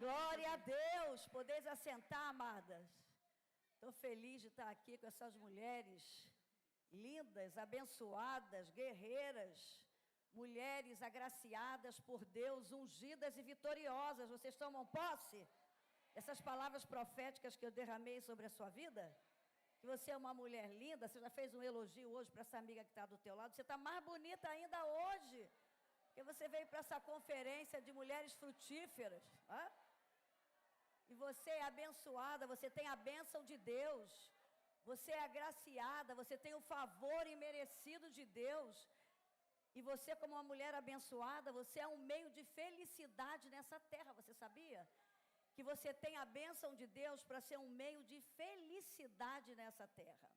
Glória a Deus. Podeis assentar, amadas. Estou feliz de estar aqui com essas mulheres lindas, abençoadas, guerreiras, mulheres agraciadas por Deus, ungidas e vitoriosas. Vocês tomam posse dessas palavras proféticas que eu derramei sobre a sua vida? Que você é uma mulher linda. Você já fez um elogio hoje para essa amiga que está do teu lado. Você está mais bonita ainda hoje, porque você veio para essa conferência de mulheres frutíferas. E você é abençoada, você tem a bênção de Deus. Você é agraciada, você tem o favor imerecido de Deus. E você, como uma mulher abençoada, você é um meio de felicidade nessa terra. Você sabia? Que você tem a bênção de Deus para ser um meio de felicidade nessa terra.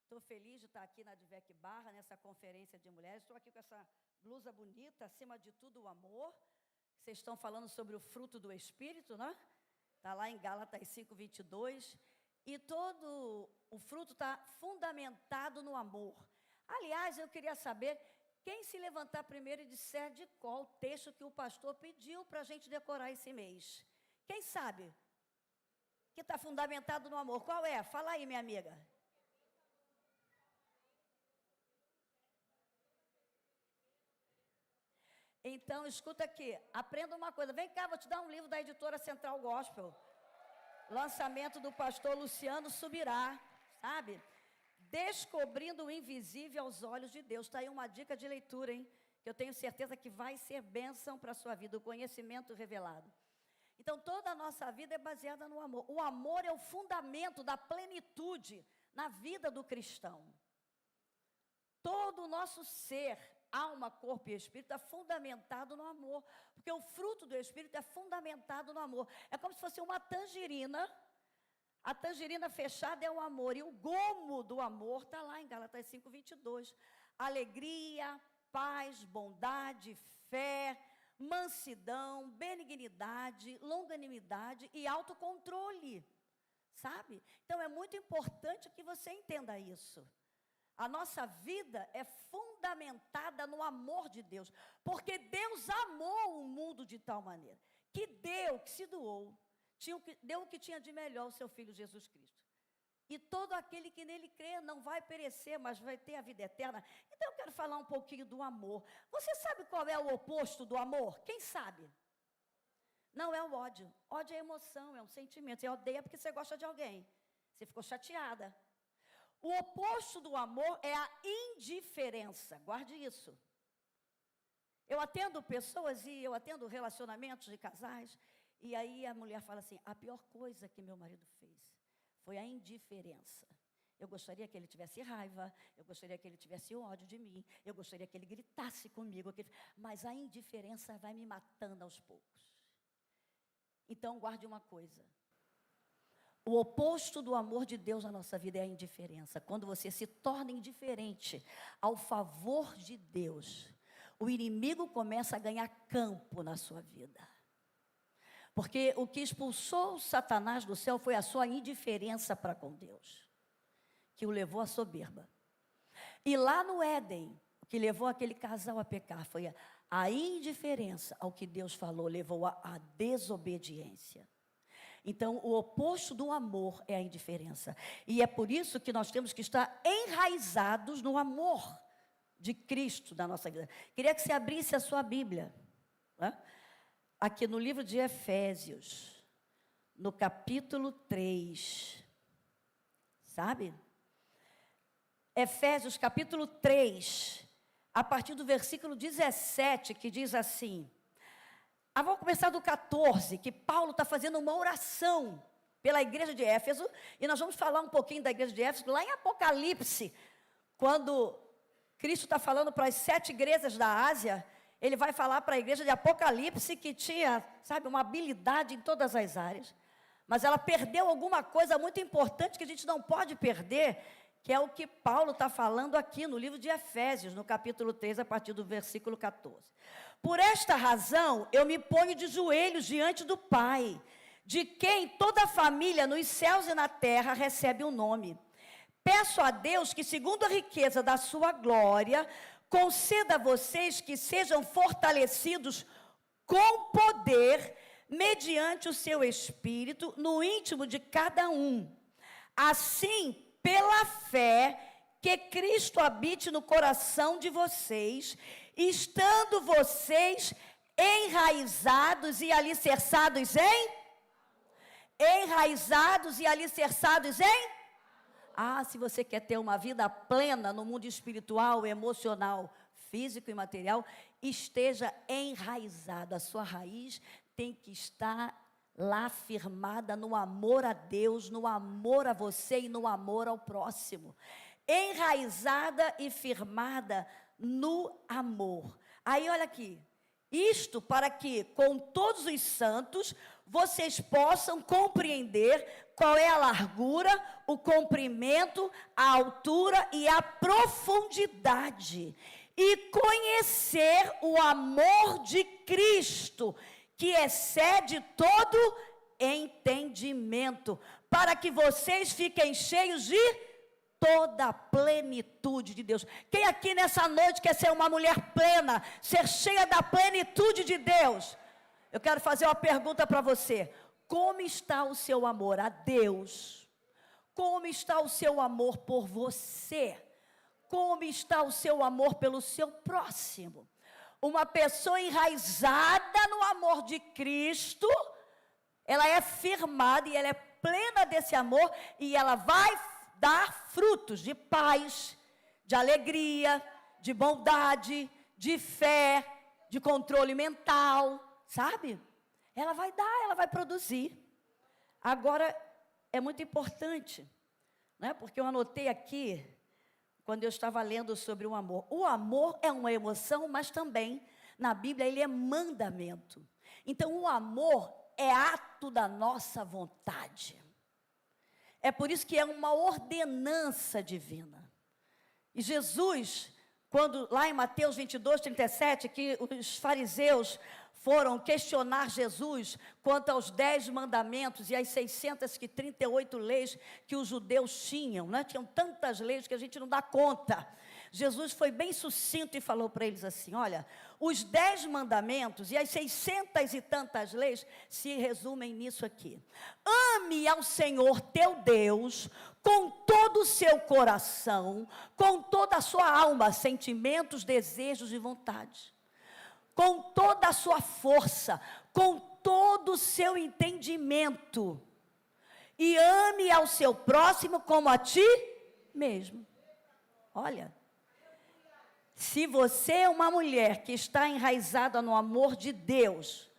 Estou feliz de estar aqui na Advec Barra, nessa conferência de mulheres. Estou aqui com essa blusa bonita, acima de tudo o amor. Vocês estão falando sobre o fruto do Espírito, né? Está lá em Gálatas 5:22. E todo o fruto está fundamentado no amor. Aliás, eu queria saber quem se levantar primeiro e disser de qual texto que o pastor pediu para a gente decorar esse mês. Quem sabe? Que está fundamentado no amor. Qual é? Fala aí, minha amiga. Então, escuta aqui. Aprenda uma coisa. Vem cá, vou te dar um livro da editora Central Gospel. Lançamento do pastor Luciano Subirá. Sabe? Descobrindo o invisível aos olhos de Deus. Está aí uma dica de leitura, hein? Que eu tenho certeza que vai ser bênção para a sua vida. O conhecimento revelado. Então, toda a nossa vida é baseada no amor. O amor é o fundamento da plenitude na vida do cristão. Todo o nosso ser, alma, corpo e espírito, é fundamentado no amor. Porque o fruto do Espírito é fundamentado no amor. É como se fosse uma tangerina. A tangerina fechada é o amor. E o gomo do amor está lá em Gálatas 5:22. Alegria, paz, bondade, fé, mansidão, benignidade, longanimidade e autocontrole, sabe? Então é muito importante que você entenda isso. A nossa vida é fundamentada no amor de Deus, porque Deus amou o mundo de tal maneira, que deu, que se doou, deu o que tinha de melhor, o seu Filho Jesus Cristo. E todo aquele que nele crê não vai perecer, mas vai ter a vida eterna. Então eu quero falar um pouquinho do amor. Você sabe qual é o oposto do amor? Quem sabe? Não é o ódio. Ódio é emoção, é um sentimento. Você odeia porque você gosta de alguém. Você ficou chateada. O oposto do amor é a indiferença. Guarde isso. Eu atendo pessoas e eu atendo relacionamentos de casais. E aí a mulher fala assim, a pior coisa que meu marido fez foi a indiferença. Eu gostaria que ele tivesse raiva, eu gostaria que ele tivesse ódio de mim, eu gostaria que ele gritasse comigo, mas a indiferença vai me matando aos poucos. Então, guarde uma coisa. O oposto do amor de Deus na nossa vida é a indiferença. Quando você se torna indiferente ao favor de Deus, o inimigo começa a ganhar campo na sua vida. Porque o que expulsou Satanás do céu foi a sua indiferença para com Deus, que o levou à soberba. E lá no Éden, o que levou aquele casal a pecar foi a indiferença ao que Deus falou, levou à desobediência. Então, o oposto do amor é a indiferença. E é por isso que nós temos que estar enraizados no amor de Cristo na nossa vida. Queria que você abrisse a sua Bíblia, né? Aqui no livro de Efésios, no capítulo 3, sabe? Efésios capítulo 3, a partir do versículo 17, que diz assim, vamos começar do 14, que Paulo está fazendo uma oração pela igreja de Éfeso, e nós vamos falar um pouquinho da igreja de Éfeso, lá em Apocalipse, quando Cristo está falando para as 7 igrejas da Ásia, ele vai falar para a igreja de Apocalipse que tinha, sabe, uma habilidade em todas as áreas. Mas ela perdeu alguma coisa muito importante que a gente não pode perder, que é o que Paulo está falando aqui no livro de Efésios, no capítulo 3, a partir do versículo 14. Por esta razão, eu me ponho de joelhos diante do Pai, de quem toda a família nos céus e na terra recebe um nome. Peço a Deus que, segundo a riqueza da sua glória, conceda a vocês que sejam fortalecidos com poder mediante o seu Espírito, no íntimo de cada um. Assim, pela fé, que Cristo habite no coração de vocês, estando vocês enraizados e alicerçados em? Enraizados e alicerçados em? Se você quer ter uma vida plena no mundo espiritual, emocional, físico e material, esteja enraizado. A sua raiz tem que estar lá firmada no amor a Deus, no amor a você e no amor ao próximo. Enraizada e firmada no amor. Aí olha aqui, isto para que com todos os santos vocês possam compreender qual é a largura, o comprimento, a altura e a profundidade, e conhecer o amor de Cristo, que excede todo entendimento, para que vocês fiquem cheios de toda a plenitude de Deus. Quem aqui nessa noite quer ser uma mulher plena, ser cheia da plenitude de Deus? Eu quero fazer uma pergunta para você. Como está o seu amor a Deus? Como está o seu amor por você? Como está o seu amor pelo seu próximo? Uma pessoa enraizada no amor de Cristo, ela é firmada e ela é plena desse amor, e ela vai dar frutos de paz, de alegria, de bondade, de fé, de controle mental, sabe? Ela vai dar, ela vai produzir. Agora, é muito importante, né? Porque eu anotei aqui, quando eu estava lendo sobre o amor. O amor é uma emoção, mas também, na Bíblia, ele é mandamento. Então, o amor é ato da nossa vontade. É por isso que é uma ordenança divina. E Jesus, quando lá em Mateus 22, 37, que os fariseus foram questionar Jesus quanto aos 10 mandamentos e as 638 leis que os judeus tinham, né? Tinham tantas leis que a gente não dá conta. Jesus foi bem sucinto e falou para eles assim: olha, os 10 mandamentos e as 600 e tantas leis se resumem nisso aqui. Ame ao Senhor teu Deus com todo o seu coração, com toda a sua alma, sentimentos, desejos e vontades, com toda a sua força, com todo o seu entendimento, e ame ao seu próximo como a ti mesmo. Olha, se você é uma mulher que está enraizada no amor de Deus,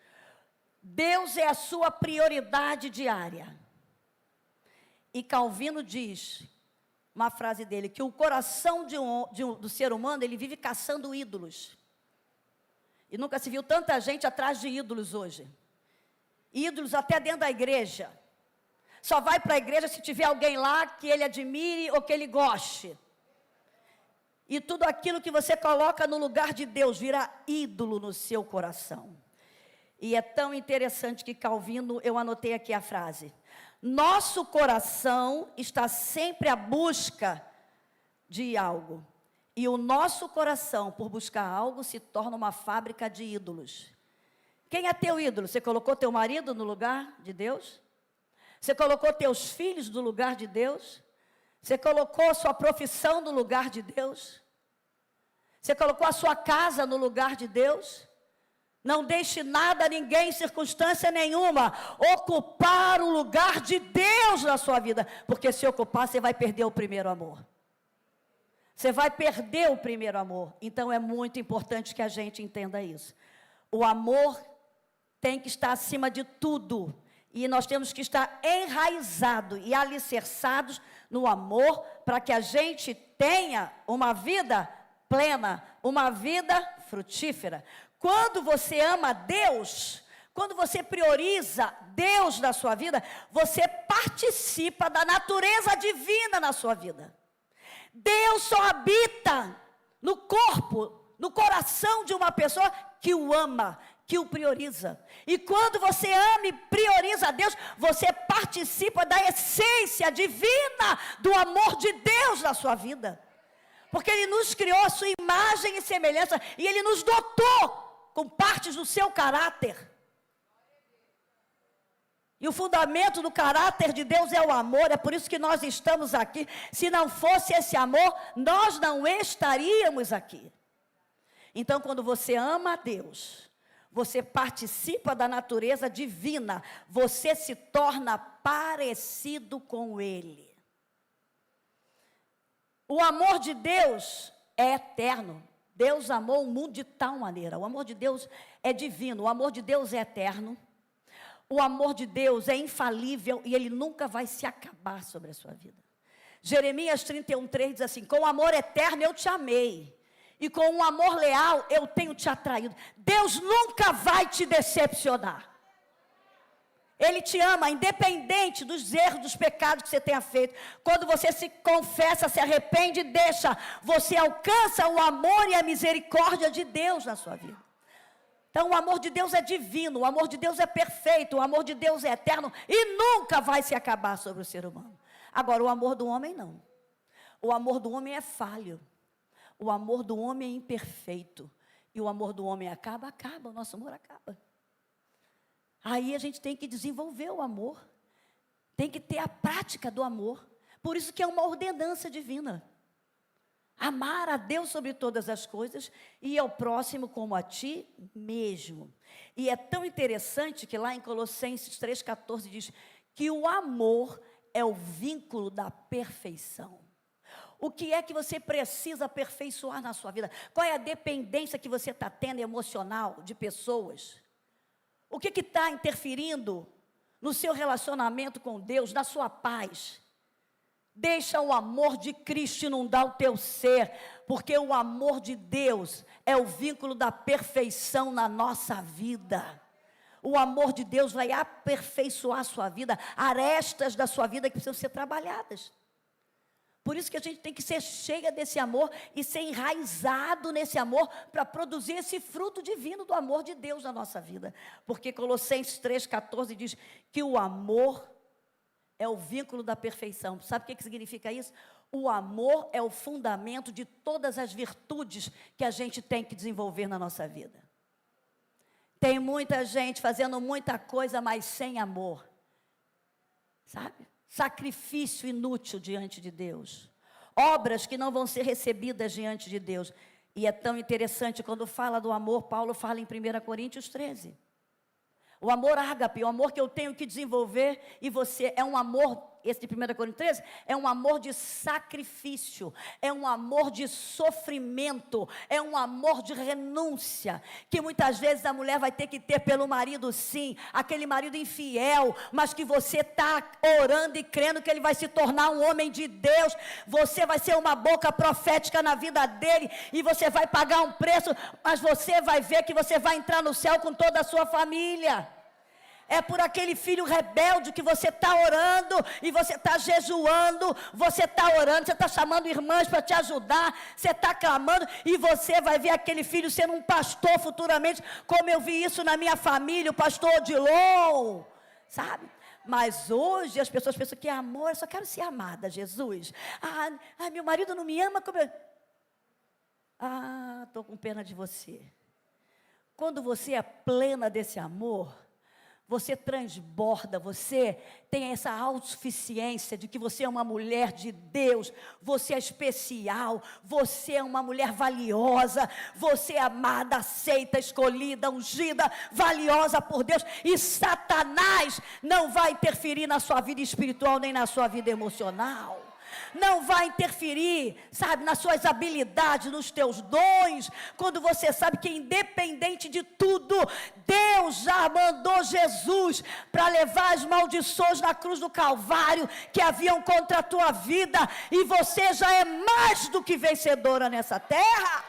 Deus é a sua prioridade diária. E Calvino diz, uma frase dele, que o coração do ser humano, ele vive caçando ídolos. E nunca se viu tanta gente atrás de ídolos hoje. Ídolos até dentro da igreja. Só vai para a igreja se tiver alguém lá que ele admire ou que ele goste. E tudo aquilo que você coloca no lugar de Deus vira ídolo no seu coração. E é tão interessante que Calvino, eu anotei aqui a frase: nosso coração está sempre à busca de algo. E o nosso coração, por buscar algo, se torna uma fábrica de ídolos. Quem é teu ídolo? Você colocou teu marido no lugar de Deus? Você colocou teus filhos no lugar de Deus? Você colocou sua profissão no lugar de Deus? Você colocou a sua casa no lugar de Deus? Não deixe nada, ninguém, circunstância nenhuma, ocupar o lugar de Deus na sua vida. Porque se ocupar, você vai perder o primeiro amor. Você vai perder o primeiro amor. Então é muito importante que a gente entenda isso. O amor tem que estar acima de tudo. E nós temos que estar enraizados e alicerçados no amor, para que a gente tenha uma vida plena, uma vida frutífera. Quando você ama Deus, quando você prioriza Deus na sua vida, você participa da natureza divina na sua vida. Deus só habita no corpo, no coração de uma pessoa que o ama, que o prioriza. E quando você ama e prioriza a Deus, você participa da essência divina do amor de Deus na sua vida. Porque Ele nos criou a sua imagem e semelhança, e Ele nos dotou com partes do seu caráter. E o fundamento do caráter de Deus é o amor, é por isso que nós estamos aqui. Se não fosse esse amor, nós não estaríamos aqui. Então, quando você ama a Deus, você participa da natureza divina, você se torna parecido com Ele. O amor de Deus é eterno. Deus amou o mundo de tal maneira. O amor de Deus é divino, o amor de Deus é eterno. O amor de Deus é infalível e ele nunca vai se acabar sobre a sua vida. Jeremias 31:3 diz assim: com amor eterno eu te amei, e com um amor leal eu tenho te atraído. Deus nunca vai te decepcionar. Ele te ama, independente dos erros, dos pecados que você tenha feito. Quando você se confessa, se arrepende e deixa, você alcança o amor e a misericórdia de Deus na sua vida. Então, o amor de Deus é divino, o amor de Deus é perfeito, o amor de Deus é eterno e nunca vai se acabar sobre o ser humano. Agora, o amor do homem não. O amor do homem é falho. O amor do homem é imperfeito. E o amor do homem acaba, o nosso amor acaba. Aí a gente tem que desenvolver o amor. Tem que ter a prática do amor. Por isso que é uma ordenança divina. Amar a Deus sobre todas as coisas e ao próximo como a ti mesmo. E é tão interessante que lá em Colossenses 3,14 diz que o amor é o vínculo da perfeição. O que é que você precisa aperfeiçoar na sua vida? Qual é a dependência que você está tendo emocional de pessoas? O que está interferindo no seu relacionamento com Deus, na sua paz? Deixa o amor de Cristo inundar o teu ser, porque o amor de Deus é o vínculo da perfeição na nossa vida. O amor de Deus vai aperfeiçoar a sua vida, arestas da sua vida que precisam ser trabalhadas. Por isso que a gente tem que ser cheia desse amor e ser enraizado nesse amor para produzir esse fruto divino do amor de Deus na nossa vida. Porque Colossenses 3,14 diz que o amor é o vínculo da perfeição. Sabe o que significa isso? O amor é o fundamento de todas as virtudes que a gente tem que desenvolver na nossa vida. Tem muita gente fazendo muita coisa, mas sem amor. Sabe? Sacrifício inútil diante de Deus. Obras que não vão ser recebidas diante de Deus. E é tão interessante, quando fala do amor, Paulo fala em 1 Coríntios 13. O amor ágape, o amor que eu tenho que desenvolver, e você, é um amor, esse de 1 Coríntios 13, é um amor de sacrifício, é um amor de sofrimento, é um amor de renúncia, que muitas vezes a mulher vai ter que ter pelo marido, sim, aquele marido infiel, mas que você está orando e crendo que ele vai se tornar um homem de Deus, você vai ser uma boca profética na vida dele, e você vai pagar um preço, mas você vai ver que você vai entrar no céu com toda a sua família. É por aquele filho rebelde que você está orando, e você está jejuando, você está orando, você está chamando irmãs para te ajudar, você está clamando, e você vai ver aquele filho sendo um pastor futuramente, como eu vi isso na minha família, o pastor Odilon, sabe? Mas hoje as pessoas pensam que é amor, eu só quero ser amada, Jesus. Meu marido não me ama como eu... estou com pena de você. Quando você é plena desse amor, você transborda, você tem essa autossuficiência de que você é uma mulher de Deus, você é especial, você é uma mulher valiosa, você é amada, aceita, escolhida, ungida, valiosa por Deus, e Satanás não vai interferir na sua vida espiritual nem na sua vida emocional. Não vai interferir, sabe, nas suas habilidades, nos teus dons, quando você sabe que independente de tudo, Deus já mandou Jesus para levar as maldições na cruz do Calvário, que haviam contra a tua vida, e você já é mais do que vencedora nessa terra.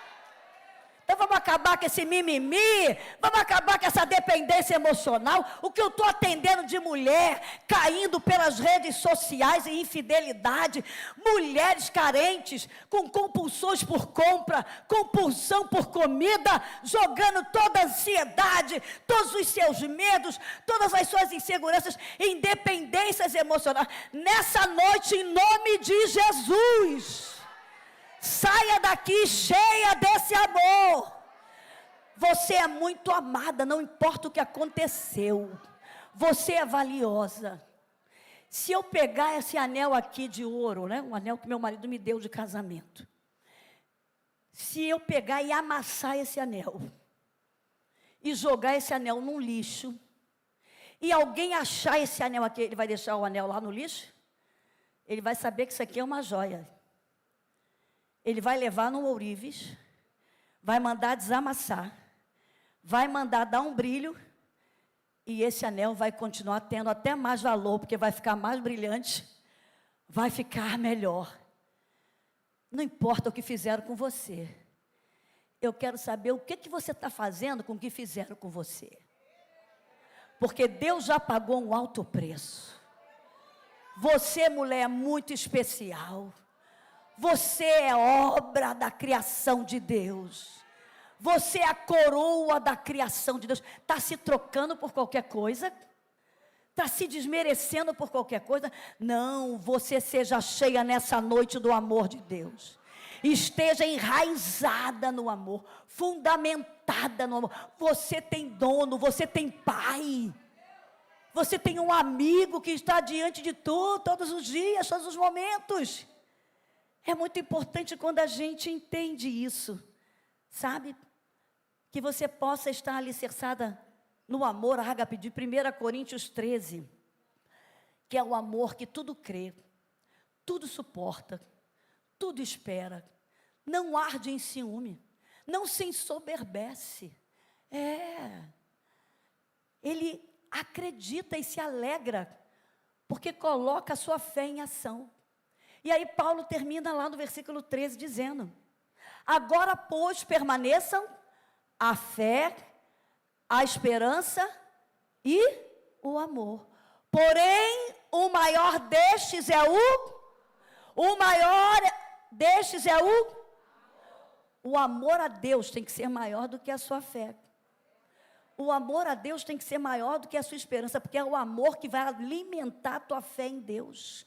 Então vamos acabar com esse mimimi, vamos acabar com essa dependência emocional. O que eu estou atendendo de mulher caindo pelas redes sociais em infidelidade, mulheres carentes com compulsões por compra, compulsão por comida, jogando toda a ansiedade, todos os seus medos, todas as suas inseguranças, independências emocionais. Nessa noite, em nome de Jesus, saia daqui cheia desse amor. Você é muito amada, não importa o que aconteceu. Você é valiosa. Se eu pegar esse anel aqui de ouro, né, um anel que meu marido me deu de casamento, se eu pegar e amassar esse anel, e jogar esse anel num lixo, e alguém achar esse anel aqui, ele vai deixar o anel lá no lixo? Ele vai saber que isso aqui é uma joia. Ele vai levar no ourives, vai mandar desamassar, vai mandar dar um brilho, e esse anel vai continuar tendo até mais valor, porque vai ficar mais brilhante, vai ficar melhor. Não importa o que fizeram com você. Eu quero saber o que você está fazendo com o que fizeram com você. Porque Deus já pagou um alto preço. Você, mulher, é muito especial. Você é obra da criação de Deus. Você é a coroa da criação de Deus. Está se trocando por qualquer coisa? Está se desmerecendo por qualquer coisa? Não, você seja cheia nessa noite do amor de Deus. Esteja enraizada no amor, fundamentada no amor. Você tem dono, você tem pai. Você tem um amigo que está diante de tu todos os dias, todos os momentos. É muito importante quando a gente entende isso, sabe? Que você possa estar alicerçada no amor ágape de 1 Coríntios 13, que é o amor que tudo crê, tudo suporta, tudo espera, não arde em ciúme, não se ensoberbece. Ele acredita e se alegra, porque coloca a sua fé em ação. E aí Paulo termina lá no versículo 13 dizendo: agora, pois, permaneçam a fé, a esperança e o amor. Porém, o maior destes é o amor a Deus tem que ser maior do que a sua fé. O amor a Deus tem que ser maior do que a sua esperança, porque é o amor que vai alimentar a tua fé em Deus.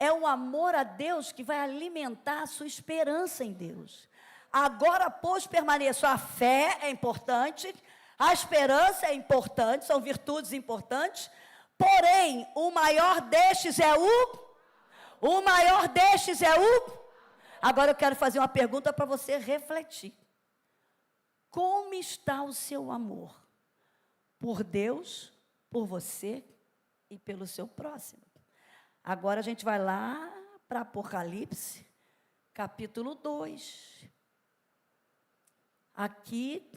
É o amor a Deus que vai alimentar a sua esperança em Deus. Agora, pois, permaneço. A fé é importante, a esperança é importante, são virtudes importantes, porém, o maior destes é Agora eu quero fazer uma pergunta para você refletir. Como está o seu amor por Deus, por você e pelo seu próximo? Agora a gente vai lá para Apocalipse, capítulo 2. Aqui,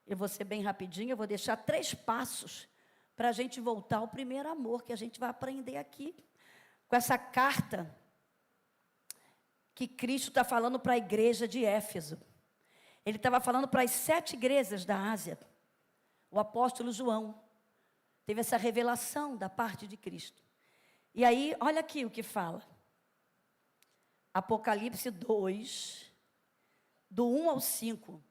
eu vou ser bem rapidinho, eu vou deixar 3 passos para a gente voltar ao primeiro amor, que a gente vai aprender aqui, com essa carta que Cristo está falando para a igreja de Éfeso. Ele estava falando para as 7 igrejas da Ásia. O apóstolo João teve essa revelação da parte de Cristo. E aí, olha aqui o que fala. Apocalipse 2, do 1 ao 5.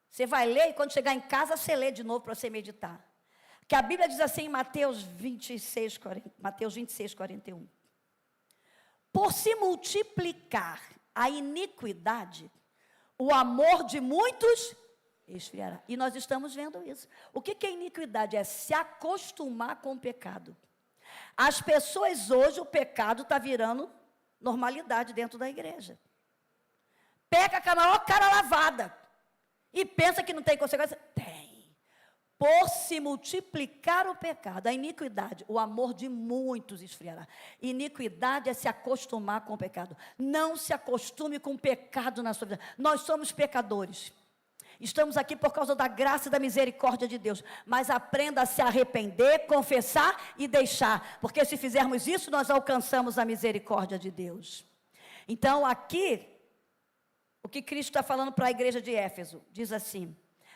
Você vai ler e quando chegar em casa, você lê de novo para você meditar. Que a Bíblia diz assim em Mateus 26, 41. Por se multiplicar a iniquidade, o amor de muitos esfriará. E nós estamos vendo isso. O que é iniquidade? É se acostumar com o pecado. As pessoas hoje, o pecado está virando normalidade dentro da igreja. Peca com a maior cara lavada e pensa que não tem consequência. Tem. Por se multiplicar o pecado, a iniquidade, o amor de muitos esfriará. Iniquidade é se acostumar com o pecado. Não se acostume com o pecado na sua vida. Nós somos pecadores. Estamos aqui por causa da graça e da misericórdia de Deus. Mas aprenda a se arrepender, confessar e deixar. Porque se fizermos isso, nós alcançamos a misericórdia de Deus. Então, aqui, o que Cristo está falando para a igreja de Éfeso, diz assim: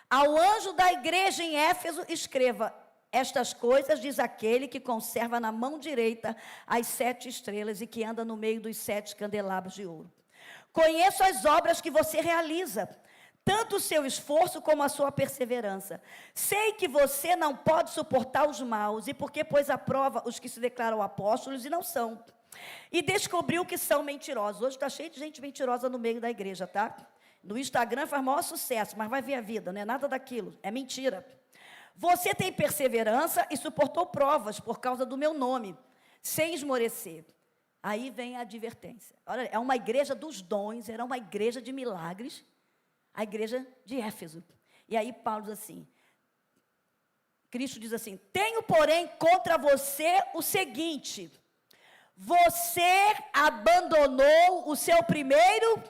ao anjo da igreja em Éfeso, escreva: estas coisas diz aquele que conserva na mão direita as 7 estrelas e que anda no meio dos 7 candelabros de ouro. Conheço as obras que você realiza, tanto o seu esforço como a sua perseverança. Sei que você não pode suportar os maus, e porque pôs à prova os que se declaram apóstolos e não são. E descobriu que são mentirosos. Hoje está cheio de gente mentirosa no meio da igreja, tá? No Instagram faz maior sucesso, mas vai ver a vida, não é nada daquilo, é mentira. Você tem perseverança e suportou provas por causa do meu nome, sem esmorecer. Aí vem a advertência. Olha, é uma igreja dos dons, era uma igreja de milagres, a igreja de Éfeso. E aí Paulo diz assim, Cristo diz assim, tenho, porém, contra você o seguinte, você abandonou o seu primeiro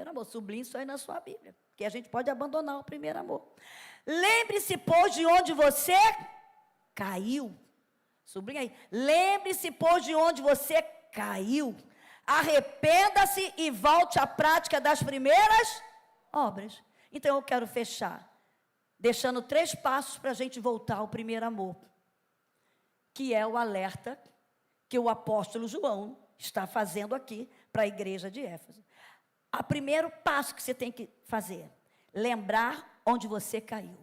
amor. Sublinhe isso aí na sua Bíblia, que a gente pode abandonar o primeiro amor. Lembre-se, pois, de onde você caiu. Sublinha aí. Lembre-se, pois, de onde você caiu. Arrependa-se e volte à prática das primeiras obras. Então eu quero fechar, deixando 3 passos para a gente voltar ao primeiro amor, que é o alerta que o apóstolo João está fazendo aqui para a igreja de Éfeso. O primeiro passo que você tem que fazer, lembrar onde você caiu.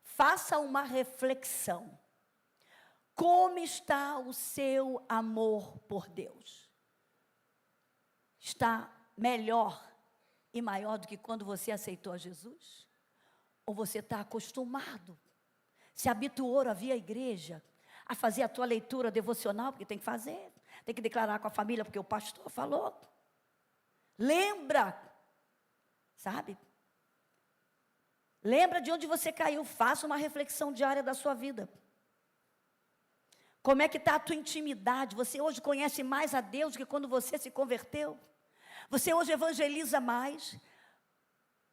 Faça uma reflexão. Como está o seu amor por Deus? Está melhor e maior do que quando você aceitou a Jesus? Ou você está acostumado, se habituou a vir à igreja, a fazer a tua leitura devocional, porque tem que fazer, tem que declarar com a família, porque o pastor falou. Lembra, sabe? Lembra de onde você caiu, faça uma reflexão diária da sua vida. Como é que está a tua intimidade? Você hoje conhece mais a Deus do que quando você se converteu? Você hoje evangeliza mais?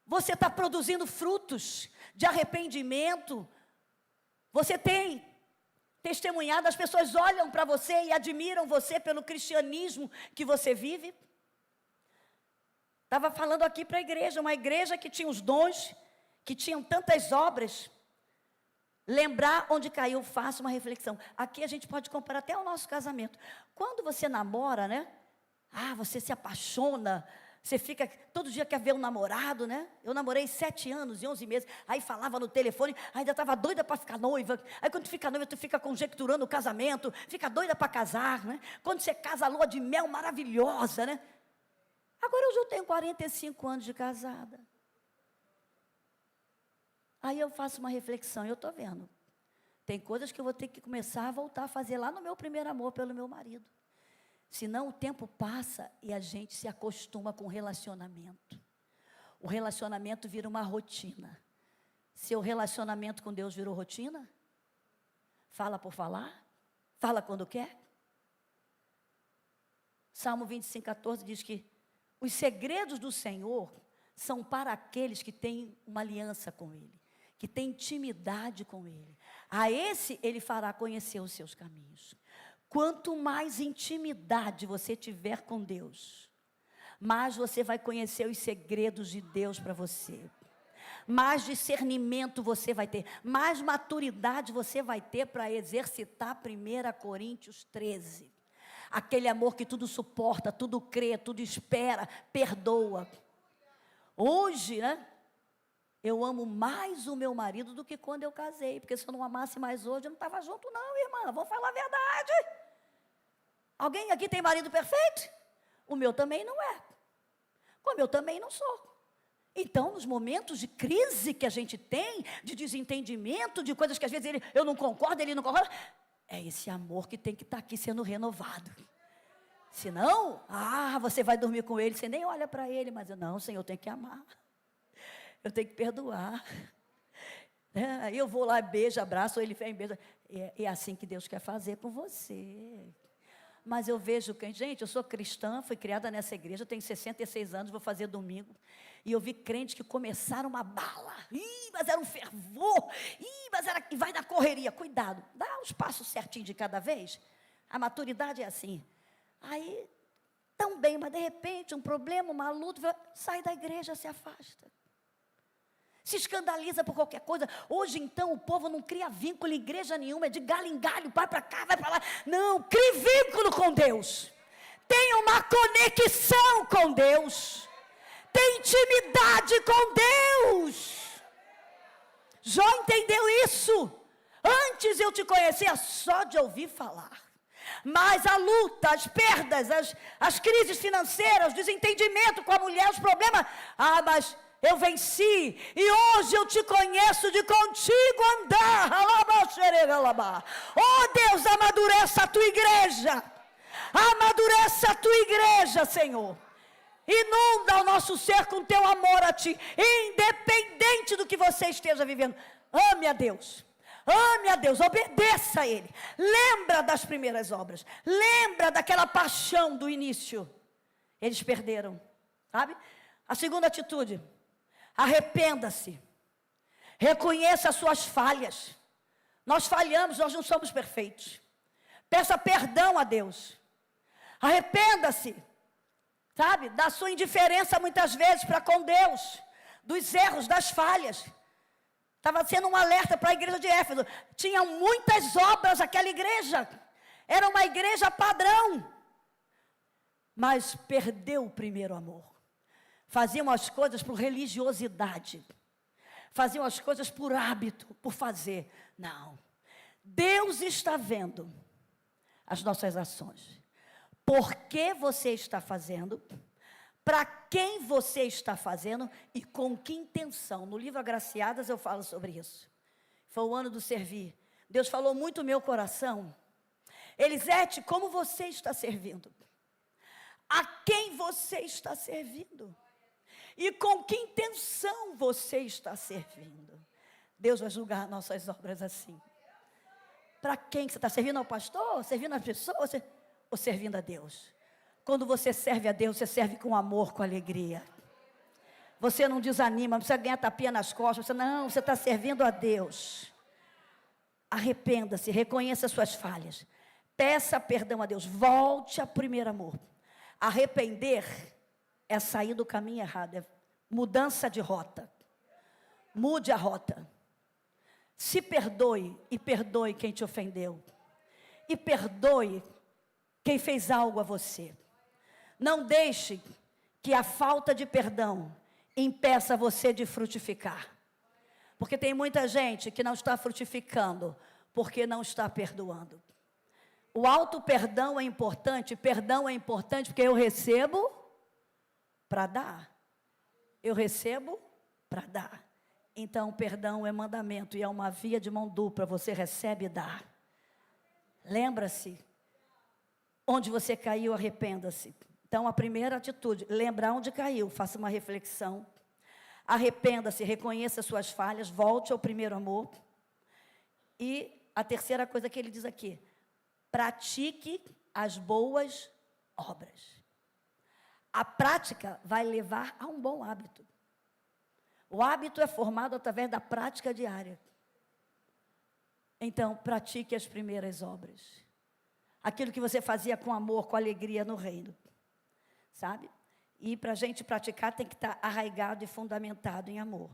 Você está produzindo frutos de arrependimento? Você tem testemunhado, as pessoas olham para você e admiram você pelo cristianismo que você vive? Estava falando aqui para a igreja, uma igreja que tinha os dons, que tinham tantas obras. Lembrar onde caiu, faça uma reflexão. Aqui a gente pode comparar até o nosso casamento. Quando você namora, né? Você se apaixona, você fica, todo dia quer ver um namorado, né? Eu namorei 7 anos e 11 meses, aí falava no telefone, ainda estava doida para ficar noiva. Aí quando tu fica noiva, tu fica conjecturando o casamento, fica doida para casar, né? Quando você casa, a lua de mel maravilhosa, né? Agora eu já tenho 45 anos de casada. Aí eu faço uma reflexão, eu estou vendo. Tem coisas que eu vou ter que começar a voltar a fazer lá no meu primeiro amor pelo meu marido. Senão o tempo passa e a gente se acostuma com o relacionamento. O relacionamento vira uma rotina. Seu relacionamento com Deus virou rotina? Fala por falar? Fala quando quer? Salmo 25:14 diz que os segredos do Senhor são para aqueles que têm uma aliança com Ele, que têm intimidade com Ele. A esse Ele fará conhecer os seus caminhos. Quanto mais intimidade você tiver com Deus, mais você vai conhecer os segredos de Deus para você. Mais discernimento você vai ter, mais maturidade você vai ter para exercitar 1 Coríntios 13. Aquele amor que tudo suporta, tudo crê, tudo espera, perdoa. Hoje, né, eu amo mais o meu marido do que quando eu casei, porque se eu não amasse mais hoje, eu não estava junto não, irmã, vou falar a verdade. Alguém aqui tem marido perfeito? O meu também não é. Como eu também não sou. Então, nos momentos de crise que a gente tem, de desentendimento, de coisas que às vezes eu não concordo, ele não concorda, é esse amor que tem que estar aqui sendo renovado. Senão, você vai dormir com ele, você nem olha para ele, mas não, Senhor, eu tenho que amar. Eu tenho que perdoar. Aí eu vou lá, beijo, abraço, ele vem, beija. É assim que Deus quer fazer com você. Mas eu vejo que, gente, eu sou cristã, fui criada nessa igreja, tenho 66 anos, vou fazer domingo. E eu vi crentes que começaram uma bala. Mas era um fervor. Mas era que vai na correria. Cuidado, dá os passos certinhos de cada vez. A maturidade é assim. Aí, tão bem, mas de repente, um problema, uma luta, sai da igreja, se afasta. Se escandaliza por qualquer coisa. Hoje, então, o povo não cria vínculo em igreja nenhuma, é de galho em galho, vai para cá, vai para lá. Não, crie vínculo com Deus. Tenha uma conexão com Deus. Tenha intimidade com Deus. Jó entendeu isso. Antes eu te conhecia só de ouvir falar. Mas a luta, as perdas, as crises financeiras, o desentendimento com a mulher, os problemas, mas eu venci, e hoje eu te conheço de contigo andar. Oh Deus, amadureça a tua igreja. Amadureça a tua igreja, Senhor. Inunda o nosso ser com teu amor a ti, independente do que você esteja vivendo. Ame a Deus. Ame a Deus, obedeça a Ele. Lembra das primeiras obras. Lembra daquela paixão do início. Eles perderam, sabe? A segunda atitude: arrependa-se. Reconheça as suas falhas. Nós falhamos, nós não somos perfeitos. Peça perdão a Deus. Arrependa-se, sabe, da sua indiferença muitas vezes para com Deus, dos erros, das falhas. Estava sendo um alerta para a igreja de Éfeso. Tinha muitas obras aquela igreja. Era uma igreja padrão. Mas perdeu o primeiro amor. Faziam as coisas por religiosidade. Faziam as coisas por hábito, por fazer. Não. Deus está vendo as nossas ações. Por que você está fazendo? Para quem você está fazendo e com que intenção? No livro Agraciadas eu falo sobre isso. Foi o ano do servir. Deus falou muito no meu coração. Elisete, como você está servindo? A quem você está servindo? E com que intenção você está servindo? Deus vai julgar nossas obras assim. Para quem você está servindo? Ao pastor? Servindo às pessoas? Ou servindo a Deus? Quando você serve a Deus, você serve com amor, com alegria. Você não desanima, não precisa ganhar tapinha nas costas. Você está servindo a Deus. Arrependa-se, reconheça as suas falhas. Peça perdão a Deus. Volte ao primeiro amor. Arrepender é sair do caminho errado. É mudança de rota. Mude a rota. Se perdoe e perdoe quem te ofendeu. E perdoe quem fez algo a você. Não deixe que a falta de perdão impeça você de frutificar. Porque tem muita gente que não está frutificando porque não está perdoando. O auto-perdão é importante porque eu recebo para dar. Eu recebo para dar. Então, perdão é mandamento e é uma via de mão dupla. Você recebe e dá. Lembra-se. Onde você caiu, arrependa-se. Então, a primeira atitude, lembrar onde caiu, faça uma reflexão. Arrependa-se, reconheça suas falhas, volte ao primeiro amor. E a terceira coisa que ele diz aqui, pratique as boas obras. A prática vai levar a um bom hábito. O hábito é formado através da prática diária. Então, pratique as primeiras obras. Aquilo que você fazia com amor, com alegria no reino. Sabe? E para a gente praticar tem que estar arraigado e fundamentado em amor.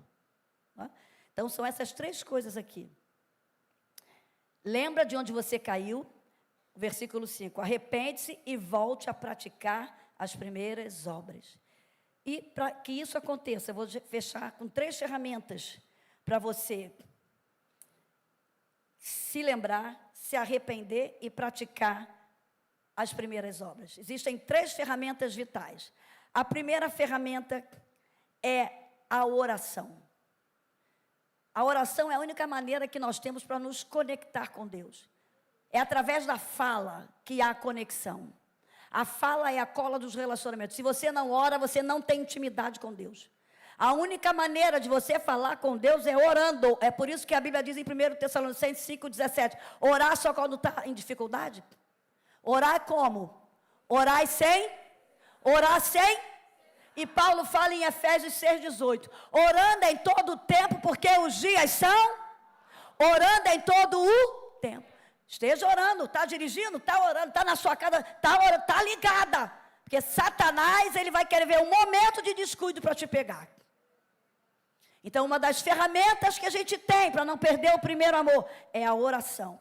Tá? Então são essas três coisas aqui. Lembra de onde você caiu? Versículo 5. Arrepende-se e volte a praticar as primeiras obras. E para que isso aconteça, eu vou fechar com 3 ferramentas para você se lembrar, se arrepender e praticar as primeiras obras. Existem 3 ferramentas vitais. A primeira ferramenta é a oração. A oração é a única maneira que nós temos para nos conectar com Deus. É através da fala que há conexão. A fala é a cola dos relacionamentos. Se você não ora, você não tem intimidade com Deus. A única maneira de você falar com Deus é orando. É por isso que a Bíblia diz em 1 Tessalonicenses 5,17, orar só quando está em dificuldade? Orar como? Orar sem? E Paulo fala em Efésios 6,18, orando em todo o tempo, porque os dias são? Orando em todo o tempo. Esteja orando, está dirigindo, está orando, está na sua casa, está orando, está ligada. Porque Satanás, ele vai querer ver um momento de descuido para te pegar. Então, uma das ferramentas que a gente tem para não perder o primeiro amor é a oração.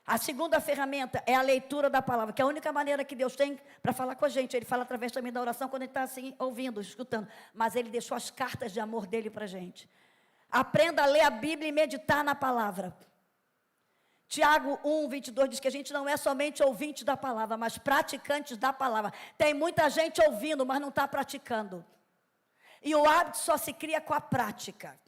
A segunda ferramenta é a leitura da palavra, que é a única maneira que Deus tem para falar com a gente. Ele fala através também da oração, quando ele está assim, ouvindo, escutando. Mas ele deixou as cartas de amor dele para a gente. Aprenda a ler a Bíblia e meditar na palavra. Tiago 1, 22 diz que a gente não é somente ouvinte da palavra, mas praticantes da palavra. Tem muita gente ouvindo, mas não está praticando. E o hábito só se cria com a prática.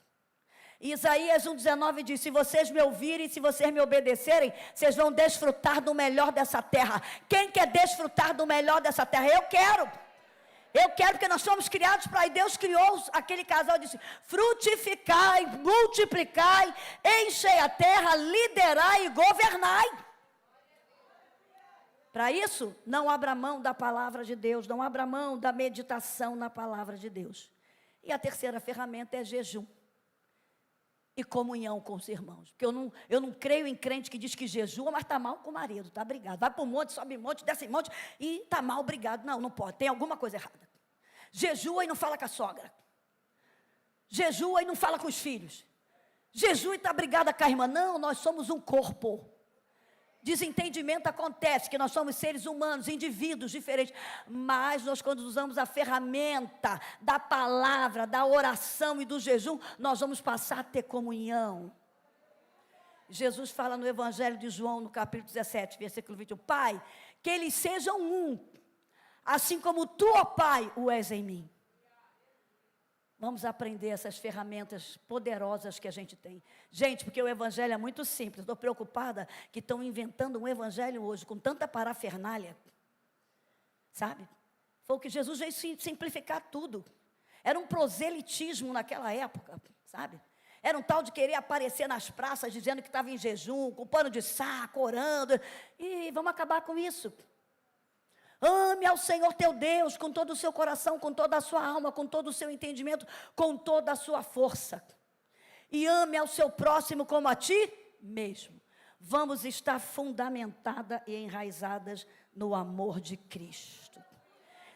Isaías 1,19 diz: se vocês me ouvirem, se vocês me obedecerem, vocês vão desfrutar do melhor dessa terra. Quem quer desfrutar do melhor dessa terra? Eu quero. Eu quero, porque nós somos criados para aí. Deus criou aquele casal e disse: frutificai, multiplicai, enchei a terra, liderai e governai. Para isso, não abra mão da palavra de Deus, não abra mão da meditação na palavra de Deus. E a terceira ferramenta é jejum e comunhão com os irmãos. Porque eu não creio em crente que diz que jejua, mas está mal com o marido, está brigado. Vai para um monte, sobe um monte, desce um monte e está mal brigado. Não, não pode, tem alguma coisa errada. Jejua e não fala com a sogra. Jejua e não fala com os filhos. Jejua e está brigada com a irmã. Não, nós somos um corpo. Desentendimento acontece, que nós somos seres humanos, indivíduos diferentes, mas nós, quando usamos a ferramenta da palavra, da oração e do jejum, nós vamos passar a ter comunhão. Jesus fala no Evangelho de João, no capítulo 17, versículo 21, Pai, que eles sejam um, assim como tu, ó Pai, o és em mim. Vamos aprender essas ferramentas poderosas que a gente tem. Gente, porque o evangelho é muito simples. Estou preocupada que estão inventando um evangelho hoje com tanta parafernália. Sabe? Foi o que Jesus veio simplificar tudo. Era um proselitismo naquela época, sabe? Era um tal de querer aparecer nas praças dizendo que estava em jejum, com pano de saco, orando. E vamos acabar com isso. Ame ao Senhor teu Deus com todo o seu coração, com toda a sua alma, com todo o seu entendimento, com toda a sua força. E ame ao seu próximo como a ti mesmo. Vamos estar fundamentadas e enraizadas no amor de Cristo.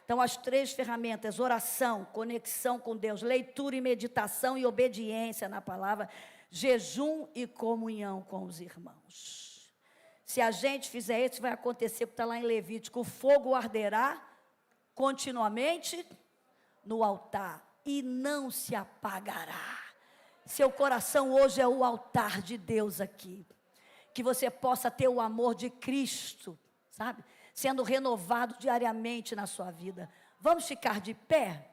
Então, as três ferramentas: oração, conexão com Deus, leitura e meditação e obediência na palavra, jejum e comunhão com os irmãos. Se a gente fizer isso, vai acontecer o que está lá em Levítico: o fogo arderá continuamente no altar e não se apagará. Seu coração hoje é o altar de Deus aqui. Que você possa ter o amor de Cristo, sabe? Sendo renovado diariamente na sua vida. Vamos ficar de pé?